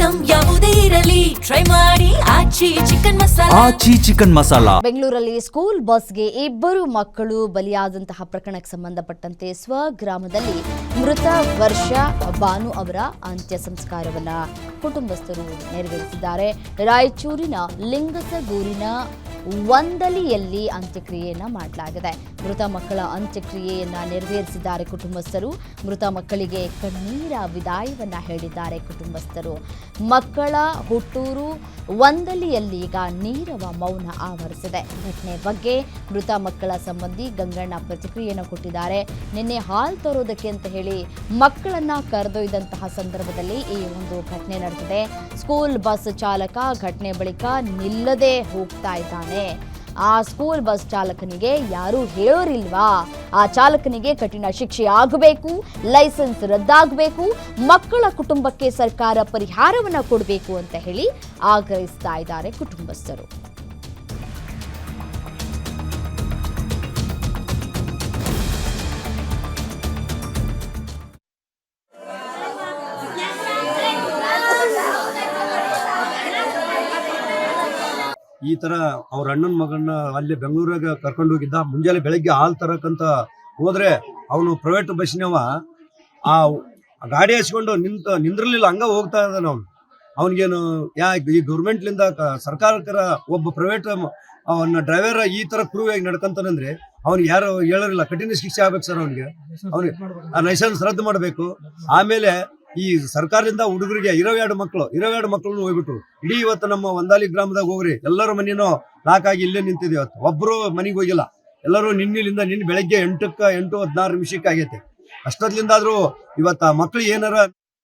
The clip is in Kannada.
ಐಟಂ ಯಾವುದೇ ಇರಲಿ ಟ್ರೈ ಮಾಡಿ ಆಚಿ ಚಿಕನ್ ಮಸಾಲಾ. ಬೆಂಗಳೂರಲ್ಲಿ ಸ್ಕೂಲ್ ಬಸ್ಗೆ ಇಬ್ಬರು ಮಕ್ಕಳು ಬಲಿಯಾದಂತಹ ಪ್ರಕರಣಕ್ಕೆ ಸಂಬಂಧಪಟ್ಟಂತೆ ಸ್ವಗ್ರಾಮದಲ್ಲಿ ಮೃತ ವರ್ಷ ಭಾನು ಅವರ ಅಂತ್ಯ ಸಂಸ್ಕಾರವನ್ನ ಕುಟುಂಬಸ್ಥರು ನೆರವೇರಿಸಿದ್ದಾರೆ. ರಾಯಚೂರಿನ ಲಿಂಗಸಗೂರಿನ ವಂದಲಿಯಲ್ಲಿ ಅಂತ್ಯಕ್ರಿಯೆಯನ್ನ ಮಾಡಲಾಗಿದೆ. ಮೃತ ಮಕ್ಕಳ ಅಂತ್ಯಕ್ರಿಯೆಯನ್ನ ನೆರವೇರಿಸಿದ್ದಾರೆ ಕುಟುಂಬಸ್ಥರು. ಮೃತ ಮಕ್ಕಳಿಗೆ ಕಣ್ಣೀರ ವಿದಾಯವನ್ನ ಹೇಳಿದ್ದಾರೆ ಕುಟುಂಬಸ್ಥರು. ಮಕ್ಕಳ ಹುಟ್ಟೂರು ವಂದಲಿಯಲ್ಲಿ ಈಗ ನೀರವ ಮೌನ ಆವರಿಸಿದೆ. ಘಟನೆ ಬಗ್ಗೆ ಮೃತ ಮಕ್ಕಳ ಸಂಬಂಧಿ ಗಂಗಣ್ಣ ಪ್ರತಿಕ್ರಿಯೆಯನ್ನು ಕೊಟ್ಟಿದ್ದಾರೆ. ನಿನ್ನೆ ಹಾಲು ತರೋದಕ್ಕೆ ಅಂತ ಹೇಳಿ ಮಕ್ಕಳನ್ನ ಕರೆದೊಯ್ದಂತಹ ಸಂದರ್ಭದಲ್ಲಿ ಈ ಒಂದು ಘಟನೆ ನಡೆದಿದೆ. ಸ್ಕೂಲ್ ಬಸ್ ಚಾಲಕ ಘಟನೆ ಬಳಿಕ ನಿಲ್ಲದೆ ಹೋಗ್ತಾ ಇದ್ದಾನೆ. ಆ ಸ್ಕೂಲ್ ಬಸ್ ಚಾಲಕನಿಗೆ ಯಾರು ಹೇಳೋರಿಲ್ವಾ? ಆ ಚಾಲಕನಿಗೆ ಕಠಿಣ ಶಿಕ್ಷೆ ಆಗಬೇಕು, ಲೈಸೆನ್ಸ್ ರದ್ದಾಗಬೇಕು, ಮಕ್ಕಳ ಕುಟುಂಬಕ್ಕೆ ಸರ್ಕಾರ ಪರಿಹಾರವನ್ನ ಕೊಡಬೇಕು ಅಂತ ಹೇಳಿ ಆಗ್ರಹಿಸ್ತಾ ಇದ್ದಾರೆ ಕುಟುಂಬಸ್ಥರು. ಈ ತರ ಅವ್ರ ಅಣ್ಣನ ಮಗನ್ನ ಅಲ್ಲಿ ಬೆಂಗಳೂರಾಗ ಕರ್ಕೊಂಡು ಹೋಗಿದ್ದ. ಮುಂಜಾನೆ ಬೆಳಗ್ಗೆ ಹಾಲು ತರಕಂತ ಹೋದ್ರೆ ಅವನು ಪ್ರೈವೇಟ್ ಬಸ್ಸಿನವ ಆ ಗಾಡಿ ಹಚ್ಕೊಂಡು ನಿಂದ್ರಲಿಲ್ಲ, ಹಂಗ ಹೋಗ್ತಾ ಇದ್ದಾನ ಅವನು. ಅವನಿಗೇನು ಈ ಗೌರ್ಮೆಂಟ್ಲಿಂದ ಸರ್ಕಾರಕ್ಕರ ಒಬ್ಬ ಪ್ರೈವೇಟ್ ಅವನ ಡ್ರೈವರ್ ಈ ತರ ಕ್ರೂವ್ ಆಗಿ ನಡ್ಕಂತಾನಂದ್ರೆ ಅವ್ನಿಗೆ ಯಾರು ಹೇಳೋರಿಲ್ಲ, ಕಠಿಣ ಶಿಕ್ಷೆ ಆಗ್ಬೇಕು ಸರ್. ಅವನಿಗೆ ಲೈಸೆನ್ಸ್ ರದ್ದು ಮಾಡಬೇಕು. ಆಮೇಲೆ ಈ ಸರ್ಕಾರದಿಂದ ಹುಡುಗರಿಗೆ 22 ಮಕ್ಕಳು ಹೋಗ್ಬಿಟ್ರು. ಇಡೀ ಇವತ್ತು ನಮ್ಮ ವಂದಾಲಿ ಗ್ರಾಮದಾಗ ಹೋಗ್ರಿ, ಎಲ್ಲರೂ ಮನೇನೋ ನಾಲ್ಕಾಗಿ ಇಲ್ಲೇ ನಿಂತಿದೆ. ಇವತ್ತು ಒಬ್ರು ಮನೆಗೆ ಹೋಗಿಲ್ಲ, ಎಲ್ಲರೂ ನಿನ್ನೆ ಬೆಳಗ್ಗೆ 8:16 ಆಗೈತೆ. ಅಷ್ಟೊದ್ಲಿಂದ ಆದ್ರೂ ಇವತ್ತ ಮಕ್ಳು ಏನಾರ